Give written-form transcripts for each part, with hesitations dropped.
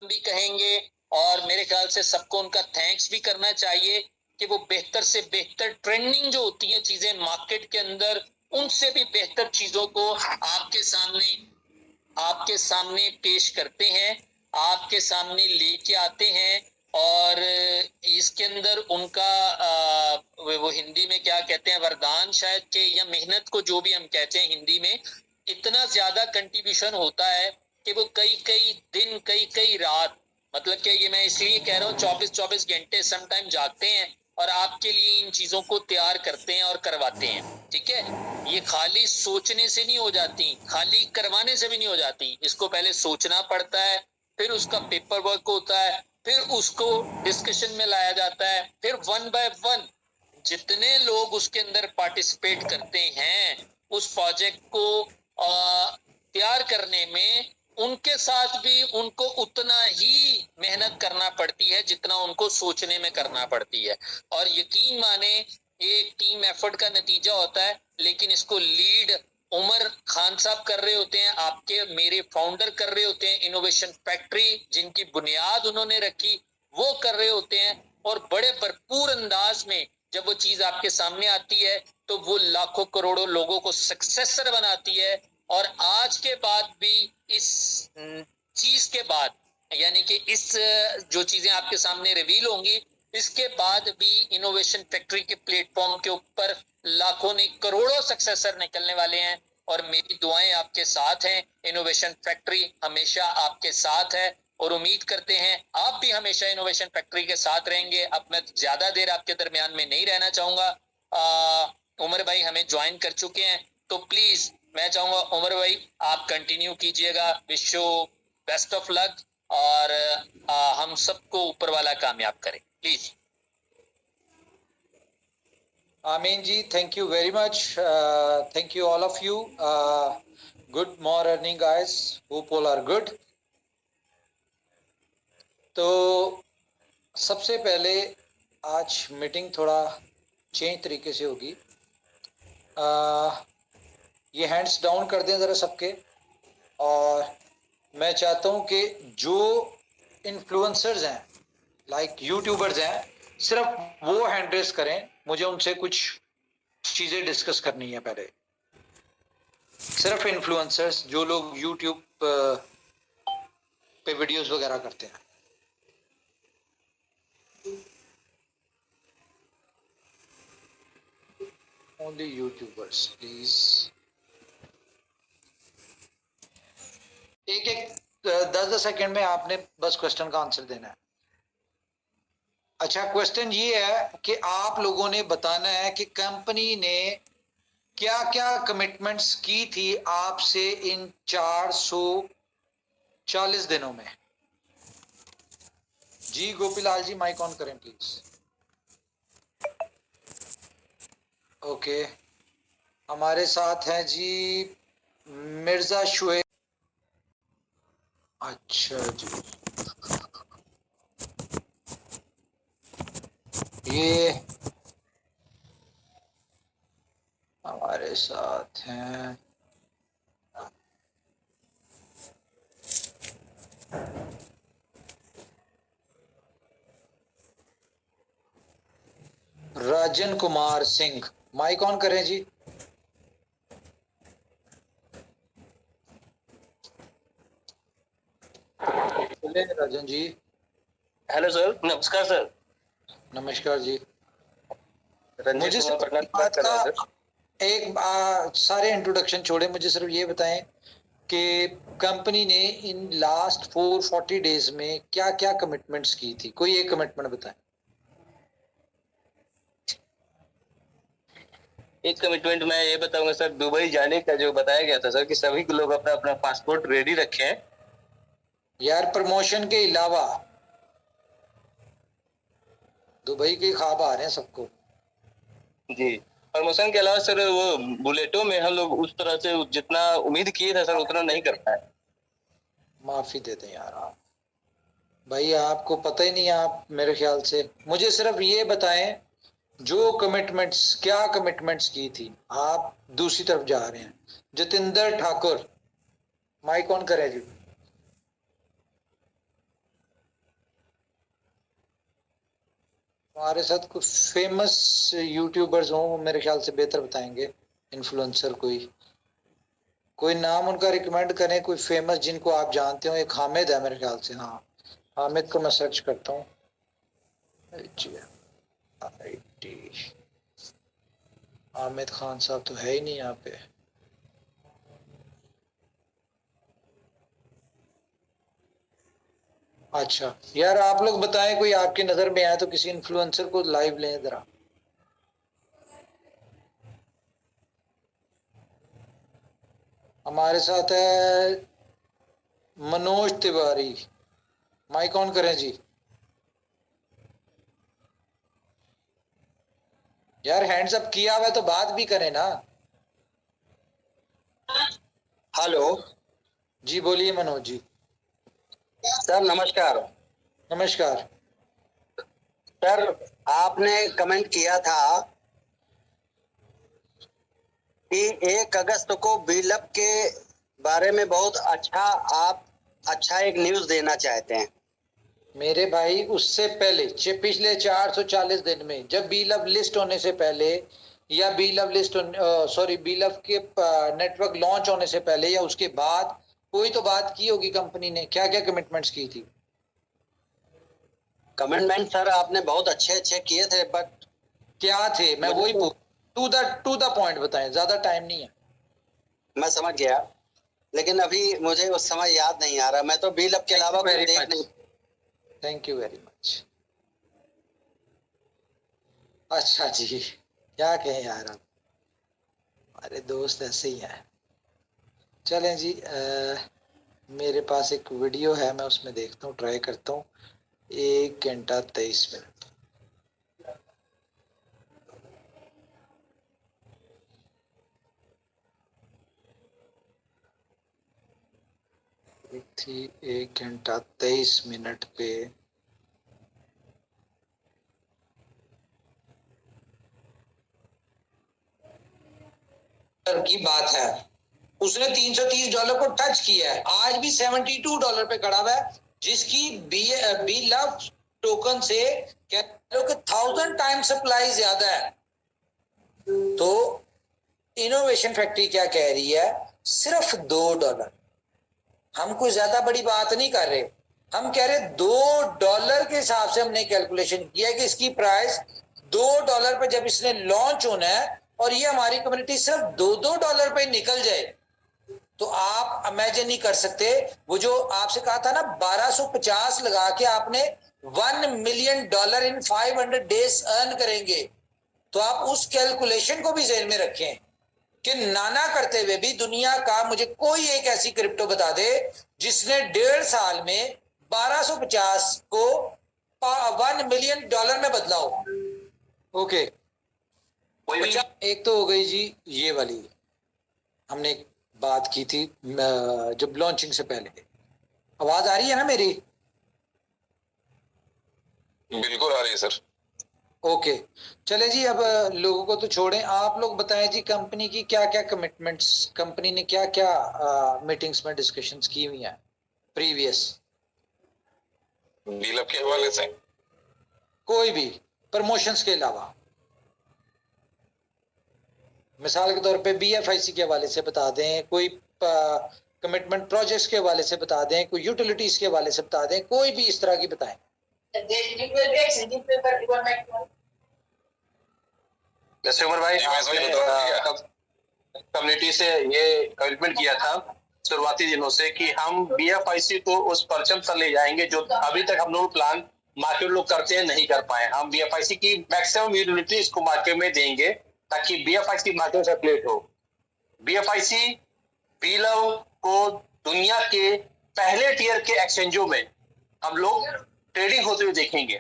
भी कहेंगे और मेरे ख्याल से सबको उनका थैंक्स भी करना चाहिए कि वो बेहतर से बेहतर ट्रेंडिंग जो होती है चीजें मार्केट के अंदर, उनसे भी बेहतर चीजों को आपके सामने पेश करते हैं, आपके सामने लेके आते हैं। और इसके अंदर उनका वो हिंदी में क्या कहते हैं, वरदान शायद के, या मेहनत को जो भी हम कहते हैं हिंदी में, इतना ज्यादा कंट्रीब्यूशन होता है कि वो कई कई दिन, कई कई रात, मतलब कि ये मैं इसलिए कह रहा हूँ 24-24 घंटे समटाइम जागते हैं और आपके लिए इन चीजों को तैयार करते हैं और करवाते हैं। ठीक है, ये खाली सोचने से नहीं हो जाती, खाली करवाने से भी नहीं हो जाती, इसको पहले सोचना पड़ता है, फिर उसका पेपर वर्क होता है, फिर उसको डिस्कशन में लाया जाता है, फिर वन बाय वन जितने लोग उसके अंदर पार्टिसिपेट करते हैं उस प्रोजेक्ट को तैयार करने में, उनके साथ भी उनको उतना ही मेहनत करना पड़ती है जितना उनको सोचने में करना पड़ती है। और यकीन माने ये टीम एफर्ट का नतीजा होता है, लेकिन इसको लीड उमर खान साहब कर रहे होते हैं, आपके मेरे फाउंडर कर रहे होते हैं, इनोवेशन फैक्ट्री जिनकी बुनियाद उन्होंने रखी वो कर रहे होते हैं। और बड़े भरपूर अंदाज में जब वो चीज आपके सामने आती है तो वो लाखों करोड़ों लोगों को सक्सेसर बनाती है। और आज के बाद भी इस चीज के बाद, यानी कि इस जो चीजें आपके सामने रिवील होंगी, इसके बाद भी इनोवेशन फैक्ट्री के प्लेटफॉर्म के ऊपर लाखों नहीं करोड़ों सक्सेसर निकलने वाले हैं। और मेरी दुआएं आपके साथ हैं, इनोवेशन फैक्ट्री हमेशा आपके साथ है और उम्मीद करते हैं आप भी हमेशा इनोवेशन फैक्ट्री के साथ रहेंगे। अब मैं ज्यादा देर आपके दरमियान में नहीं रहना चाहूंगा। उमर भाई हमें ज्वाइन कर चुके हैं, तो प्लीज मैं चाहूंगा उमर भाई आप कंटिन्यू कीजिएगा। Wish you best of luck और हम सबको ऊपर वाला कामयाब करे, प्लीज। आमीन जी, thank you very much, thank you all of you, good morning guys, hope all are good. तो सबसे पहले आज मीटिंग थोड़ा चेंज तरीके से होगी। ये हैंड्स डाउन कर दें ज़रा सबके, और मैं चाहता हूँ कि जो इन्फ्लुएंसर्स हैं लाइक यूट्यूबर्स हैं, सिर्फ वो हैंड रेस करें, मुझे उनसे कुछ चीज़ें डिस्कस करनी है। पहले सिर्फ इन्फ्लुएंसर्स, जो लोग यूट्यूब पे वीडियोस वगैरह करते हैं। Only YouTubers please. एक एक 10-10 सेकंड में आपने बस क्वेश्चन का आंसर देना है। अच्छा, क्वेश्चन ये है कि आप लोगों ने बताना है कि कंपनी ने क्या क्या कमिटमेंट्स की थी आपसे इन 440 दिनों में। जी गोपीलाल जी, माइक ऑन करें प्लीज। ओके, हमारे साथ हैं जी मिर्जा शुएब। अच्छा जी, ये हमारे साथ हैं राजन कुमार सिंह, माइक ऑन करें जी। बोले राजन जी। हेलो सर, नमस्कार सर। नमस्कार जी। रंजीत मुझे कुमार सिर्फ पटना बात बात कर रहा का है सर। एक सारे इंट्रोडक्शन छोड़े, मुझे सिर्फ ये बताएं कि कंपनी ने इन लास्ट 440 डेज में क्या क्या कमिटमेंट्स की थी। कोई एक कमिटमेंट बताएं। एक कमिटमेंट मैं ये बताऊंगा सर, दुबई जाने का जो बताया गया था सर कि सभी लोग अपना अपना पासपोर्ट रेडी रखें। यार, प्रमोशन के अलावा दुबई के ख्वाब आ रहे हैं सबको। जी, प्रमोशन के अलावा सर वो बुलेटों में हम लोग उस तरह से जितना उम्मीद किए थे सर उतना नहीं कर पाए। माफी दे दें यार आप, भाई आपको पता ही नहीं, आप मेरे ख्याल से मुझे सिर्फ ये बताएं जो कमिटमेंट्स, क्या कमिटमेंट्स की थी। आप दूसरी तरफ जा रहे हैं। जतिंदर ठाकुर, माइक ऑन करें जी। हमारे साथ कुछ फेमस यूट्यूबर्स हों, वो मेरे ख्याल से बेहतर बताएंगे। इन्फ्लुएंसर कोई नाम उनका रिकमेंड करें, कोई फेमस जिनको आप जानते हो। एक हामिद है मेरे ख्याल से, हाँ हामिद को मैं सर्च करता हूँ। हामिद खान साहब तो है ही नहीं यहाँ पे। अच्छा यार, आप लोग बताएं कोई आपकी नजर में आए तो किसी इन्फ्लुएंसर को लाइव लें जरा। हमारे साथ है मनोज तिवारी। माइक ऑन करें जी। यार हैंड्स अप किया हुआ है तो बात भी करें ना। हेलो जी बोलिए मनोज जी। सर, नमस्कार। नमस्कार। सर, आपने कमेंट किया था कि 1 अगस्त को बीलअप के बारे में बहुत अच्छा एक न्यूज़ देना चाहते हैं। मेरे भाई उससे पहले पिछले 440 दिन में, जब बीलव लिस्ट होने से पहले या बीलव लिस्ट बीलव के नेटवर्क लॉन्च होने से पहले या उसके बाद कोई तो बात की होगी कंपनी ने। क्या क्या कमिटमेंट्स की थी? कमिटमेंट सर आपने बहुत अच्छे किए थे, बट क्या थे? मैं वही पूछ, टू द पॉइंट बताएं, ज्यादा टाइम नहीं है। मैं समझ गया, लेकिन अभी मुझे उस समय याद नहीं आ रहा। मैं तो बीलअप के अलावा कुछ देख नहीं। Thank you very much. अच्छा जी, क्या कहें यार, आप हमारे दोस्त ऐसे ही हैं। चलें जी, मेरे पास एक वीडियो है, मैं उसमें देखता हूँ, ट्राई करता हूँ। 1 घंटा 23 मिनट। थी 1 घंटा 23 मिनट पे की बात है। उसने $330 को टच किया है, आज भी $72 पे खड़ा हुआ है, जिसकी बी लव टोकन से कह लो कि 1000 टाइम्स सप्लाई ज्यादा है। तो इनोवेशन फैक्ट्री क्या कह रही है? सिर्फ $2। हम कोई ज्यादा बड़ी बात नहीं कर रहे, हम कह रहे $2 के हिसाब से हमने कैलकुलेशन किया है कि इसकी प्राइस $2 पे जब इसने लॉन्च होना है और ये हमारी कम्युनिटी सिर्फ $2 पे निकल जाए, तो आप इमेजिन नहीं कर सकते। वो जो आपसे कहा था ना 1250 लगा के आपने $1 मिलियन इन 500 डेज अर्न करेंगे, तो आप उस कैलकुलेशन को भी ज़हन में रखें कि नाना करते हुए भी दुनिया का मुझे कोई एक ऐसी क्रिप्टो बता दे जिसने 1.5 साल में 1250 को $1 मिलियन में बदला हो। ओके, एक तो हो गई जी ये वाली, हमने एक बात की थी जब लॉन्चिंग से पहले। आवाज आ रही है ना मेरी? बिल्कुल आ रही है सर। ओके, चले जी, अब लोगों को तो छोड़ें, आप लोग बताएं जी कंपनी की क्या क्या कमिटमेंट्स, कंपनी ने क्या क्या मीटिंग्स में डिस्कशंस की हुई हैं प्रीवियस। डीलअप के हवाले से कोई भी प्रमोशंस के अलावा, मिसाल के तौर पे BFIC के हवाले से बता दें, कोई कमिटमेंट प्रोजेक्ट्स के हवाले से बता दें, कोई यूटिलिटीज के हवाले से बता दें, कोई भी इस तरह की बताएं। जैसे उमर भाई कम्युनिटी से ये कमिटमेंट किया था शुरुआती दिनों से कि हम BFIC को उस परचम तक ले जाएंगे जो अभी तक हम लोग प्लान मार्केट लोग करते हैं नहीं कर पाए। हम BFIC की मैक्सिमम यूटिलिटी इसको मार्केट में देंगे ताकि BFIC मार्केट सर्कुलेट हो। BFIC बीलव को दुनिया के पहले टियर के एक्सचेंजों में हम लोग ट्रेडिंग होते हुए देखेंगे।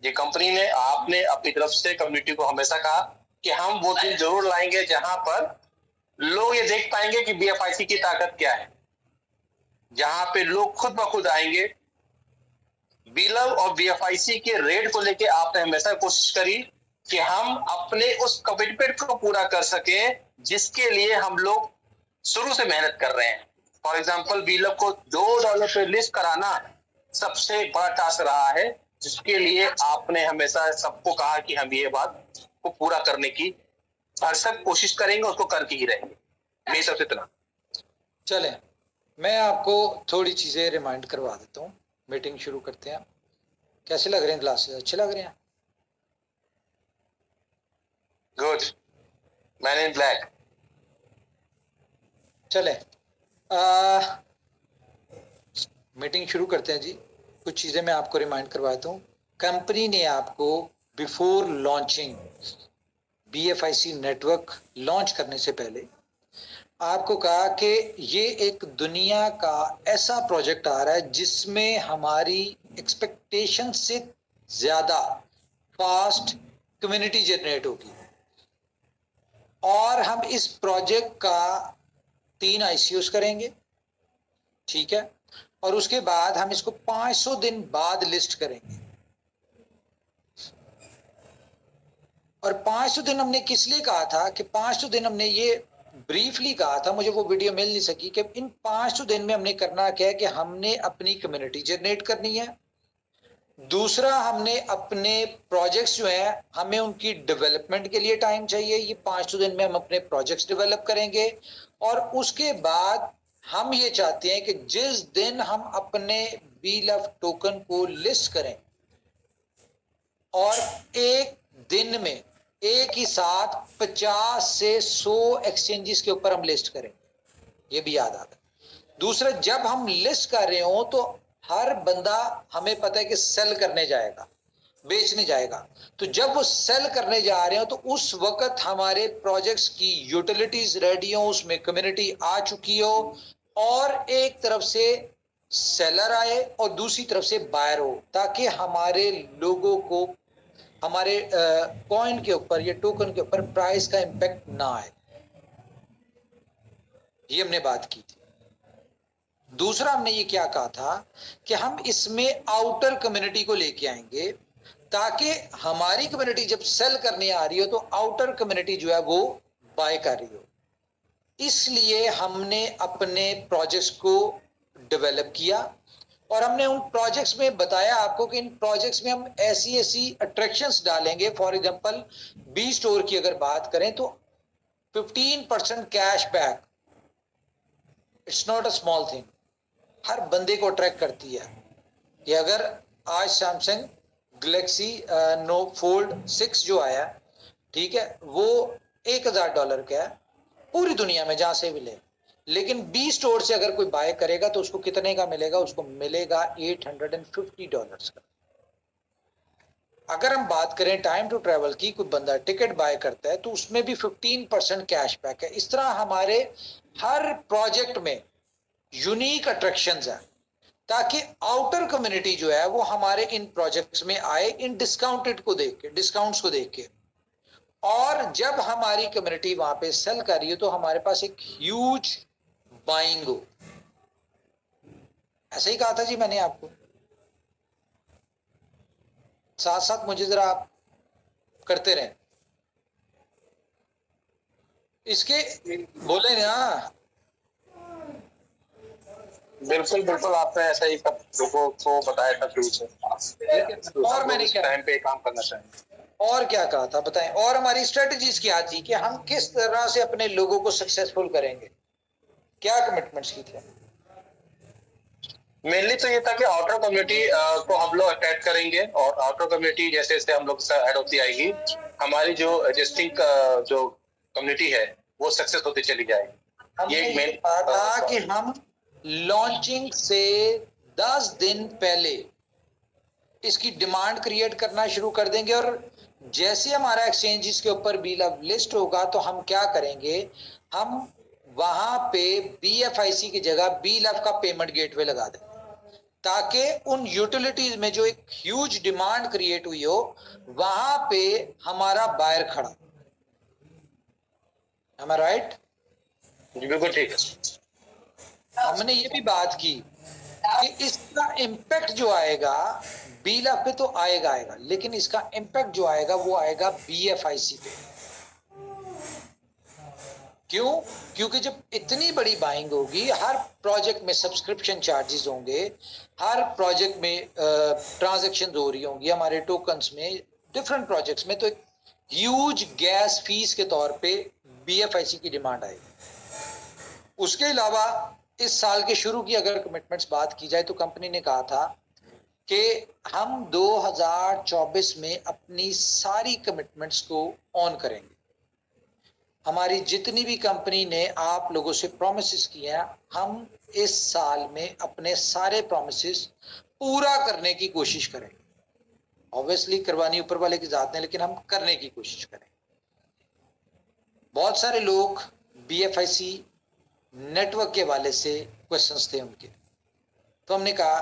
ये कंपनी ने, आपने अपनी तरफ से कम्युनिटी को हमेशा कहा कि हम वो दिन जरूर लाएंगे जहां पर लोग ये देख पाएंगे कि BFIC की ताकत क्या है, जहां पे लोग खुद ब खुद आएंगे। बीलव और BFIC के रेट को लेके आपने हमेशा कोशिश करी कि हम अपने उस कमिटमेंट को पूरा कर सके जिसके लिए हम लोग शुरू से मेहनत कर रहे हैं। फॉर एग्जाम्पल बीलव को $2 पे लिस्ट कराना सबसे बड़ा टास्क रहा है, जिसके लिए आपने हमेशा सबको कहा कि हम ये बात को पूरा करने की भरसक कोशिश करेंगे, उसको करके ही रहेंगे। मेरी तरफ से इतना। चलें, मैं आपको थोड़ी चीज़ें रिमाइंड करवा देता हूँ। मीटिंग शुरू करते हैं। कैसे लग रहे हैं ग्लासेस? अच्छे लग रहे हैं? गुड। Man in black. चलें, मीटिंग शुरू करते हैं जी। कुछ चीज़ें मैं आपको रिमाइंड करवाता हूँ। कंपनी ने आपको before launching BFIC network launch करने से पहले आपको कहा कि ये एक दुनिया का ऐसा प्रोजेक्ट आ रहा है जिसमें हमारी एक्सपेक्टेशन से ज़्यादा फास्ट कम्युनिटी जनरेट होगी, और हम इस प्रोजेक्ट का 3 ICOs करेंगे, ठीक है, और उसके बाद हम इसको 500 दिन बाद लिस्ट करेंगे। और 500 दिन हमने किस लिए कहा था कि 500 दिन हमने ये ब्रीफली कहा था, मुझे वो वीडियो मिल नहीं सकी, कि इन 500 दिन में हमने करना क्या है कि हमने अपनी कम्युनिटी जनरेट करनी है। दूसरा, हमने अपने प्रोजेक्ट्स जो हैं हमें उनकी डेवलपमेंट के लिए टाइम चाहिए। ये 500 दिन में हम अपने प्रोजेक्ट्स डेवलप करेंगे। और उसके बाद हम ये चाहते हैं कि जिस दिन हम अपने BLUF टोकन को लिस्ट करें और एक दिन में एक ही साथ 50 से 100 एक्सचेंजेस के ऊपर हम लिस्ट करें, ये भी याद आता है। दूसरा, जब हम लिस्ट कर रहे हो तो हर बंदा हमें पता है कि सेल करने जाएगा, बेचने जाएगा। तो जब वो सेल करने जा रहे हो तो उस वक्त हमारे प्रोजेक्ट्स की यूटिलिटीज रेडी हो, उसमें कम्युनिटी आ चुकी हो, और एक तरफ से सेलर आए और दूसरी तरफ से बायर हो, ताकि हमारे लोगों को हमारे कॉइन के ऊपर या टोकन के ऊपर प्राइस का इंपैक्ट ना आए। ये हमने बात की थी। दूसरा, हमने ये क्या कहा था कि हम इसमें आउटर कम्युनिटी को लेके आएंगे, ताकि हमारी कम्युनिटी जब सेल करने आ रही हो तो आउटर कम्युनिटी जो है वो बाय कर रही हो। इसलिए हमने अपने प्रोजेक्ट्स को डेवलप किया, और हमने उन प्रोजेक्ट्स में बताया आपको कि इन प्रोजेक्ट्स में हम ऐसी ऐसी अट्रैक्शंस डालेंगे। फॉर एग्जांपल, B स्टोर की अगर बात करें तो 15% cash back, it's not a small thing, हर बंदे को अट्रैक्ट करती है। कि अगर आज सैमसंग गैलेक्सी नोट फोल्ड 6 जो आया, ठीक है, वो $1000 का है पूरी दुनिया में जहां से भी ले, लेकिन B स्टोर से अगर कोई बाय करेगा तो उसको कितने का मिलेगा? उसको मिलेगा $850 का। अगर हम बात करें टाइम टू ट्रेवल की, कोई बंदा टिकट बाय करता है तो उसमें भी 15% कैशबैक है। इस तरह हमारे हर प्रोजेक्ट में यूनिक अट्रैक्शंस हैं, ताकि आउटर कम्युनिटी जो है वो हमारे इन प्रोजेक्ट्स में आए, इन डिस्काउंटेड को देख के, डिस्काउंट्स को देख के। और जब हमारी कम्युनिटी वहां पे सेल कर रही है तो हमारे पास एक ह्यूज बाइंग हो। ऐसे ही कहा था जी मैंने आपको। साथ साथ मुझे जरा आप करते रहें इसके, बोले ना। बिल्कुल बिल्कुल, आपने ऐसा ही सब लोगों को बताया था शुरू से। और मैंने क्या टाइम पे काम करना चाहिए। और क्या कहा था बताएं? और हमारी स्ट्रेटजीज क्या थी कि हम किस तरह से अपने लोगों को सक्सेसफुल करेंगे? क्या कमिटमेंट्स की थी? मेनली तो ये था कि आउटर कम्युनिटी को हम लोग अटैच करेंगे, और आउटर कम्युनिटी जैसे जैसे हम लोग ऐड होती आएगी, हमारी जो एग्जिस्टिंग जो कम्युनिटी है वो सक्सेस होती चली जाएगी। हमने ये मेन कहा था कि हम लॉन्चिंग से 10 दिन पहले इसकी डिमांड क्रिएट करना शुरू कर देंगे, और जैसे हमारा एक्सचेंजेस के ऊपर BLUF लिस्ट होगा तो हम क्या करेंगे, हम वहां पे BFIC की जगह BLUF का पेमेंट गेटवे लगा देंगे, ताकि उन यूटिलिटीज में जो एक ह्यूज डिमांड क्रिएट हुई हो वहां पे हमारा बायर खड़ा। am I right? बिल्कुल ठीक है। हमने ये भी बात की कि इसका इम्पैक्ट जो आएगा BLUF पे तो आएगा, लेकिन इसका इम्पैक्ट जो आएगा वो आएगा BFIC पे। क्यों? क्योंकि जब इतनी बड़ी बाइंग होगी, हर प्रोजेक्ट में सब्सक्रिप्शन चार्जेस होंगे, हर प्रोजेक्ट में ट्रांजैक्शन हो रही होंगी हमारे टोकन्स में, डिफरेंट प्रोजेक्ट्स में, तो एक ह्यूज गैस फीस के तौर पे BFIC की डिमांड आएगी। उसके अलावा इस साल के शुरू की अगर कमिटमेंट्स बात की जाए तो कंपनी ने कहा था कि हम 2024 में अपनी सारी कमिटमेंट्स को ऑन करेंगे। हमारी जितनी भी कंपनी ने आप लोगों से प्रोमिसेस किए हैं, हम इस साल में अपने सारे प्रोमिसेस पूरा करने की कोशिश करेंगे। ऑब्वियसली करवानी ऊपर वाले की जात ने, लेकिन हम करने की कोशिश करेंगे। बहुत सारे लोग BFIC नेटवर्क के हवाले से क्वेश्चंस थे उनके, तो हमने कहा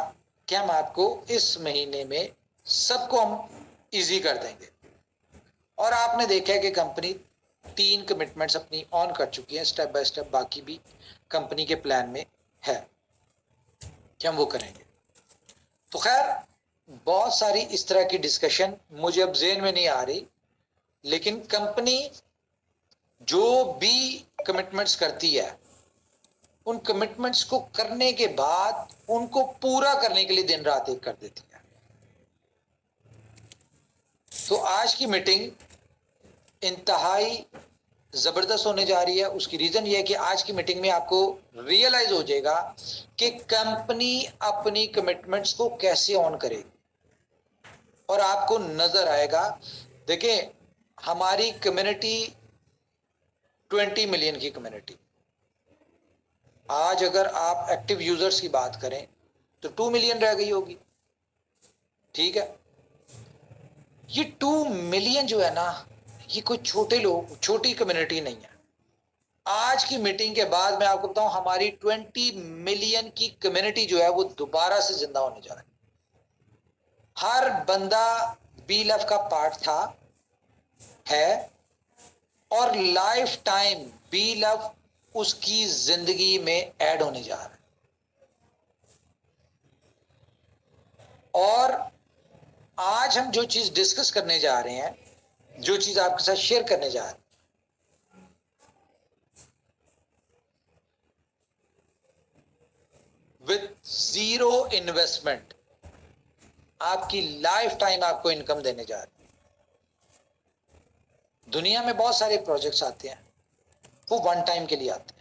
कि हम आपको इस महीने में सबको हम इजी कर देंगे। और आपने देखा है कि कंपनी 3 कमिटमेंट्स अपनी ऑन कर चुकी है, स्टेप बाय स्टेप बाकी भी कंपनी के प्लान में है कि हम वो करेंगे। तो खैर बहुत सारी इस तरह की डिस्कशन मुझे अब जेहन में नहीं आ रही, लेकिन कंपनी जो भी कमिटमेंट्स करती है, उन कमिटमेंट्स को करने के बाद उनको पूरा करने के लिए दिन रात एक कर देती है। तो आज की मीटिंग इंतहाई जबरदस्त होने जा रही है। उसकी रीजन ये है कि आज की मीटिंग में आपको रियलाइज हो जाएगा कि कंपनी अपनी कमिटमेंट्स को कैसे ऑन करेगी, और आपको नजर आएगा। देखिए, हमारी कम्युनिटी 20 मिलियन की कम्युनिटी, आज अगर आप एक्टिव यूजर्स की बात करें तो 2 मिलियन रह गई होगी। ठीक है, ये 2 मिलियन जो है ना, ये कोई छोटे लोग, छोटी कम्युनिटी नहीं है। आज की मीटिंग के बाद मैं आपको बताऊं, हमारी 20 मिलियन की कम्युनिटी जो है वो दोबारा से जिंदा होने जा रही है। हर बंदा BLF का पार्ट था, है, और लाइफ टाइम BLF उसकी जिंदगी में ऐड होने जा रहा है। और आज हम जो चीज डिस्कस करने जा रहे हैं, जो चीज आपके साथ शेयर करने जा रहे हैं, विद 0 इन्वेस्टमेंट आपकी लाइफ टाइम आपको इनकम देने जा रही है। दुनिया में बहुत सारे प्रोजेक्ट्स आते हैं, वो वन टाइम के लिए आते हैं।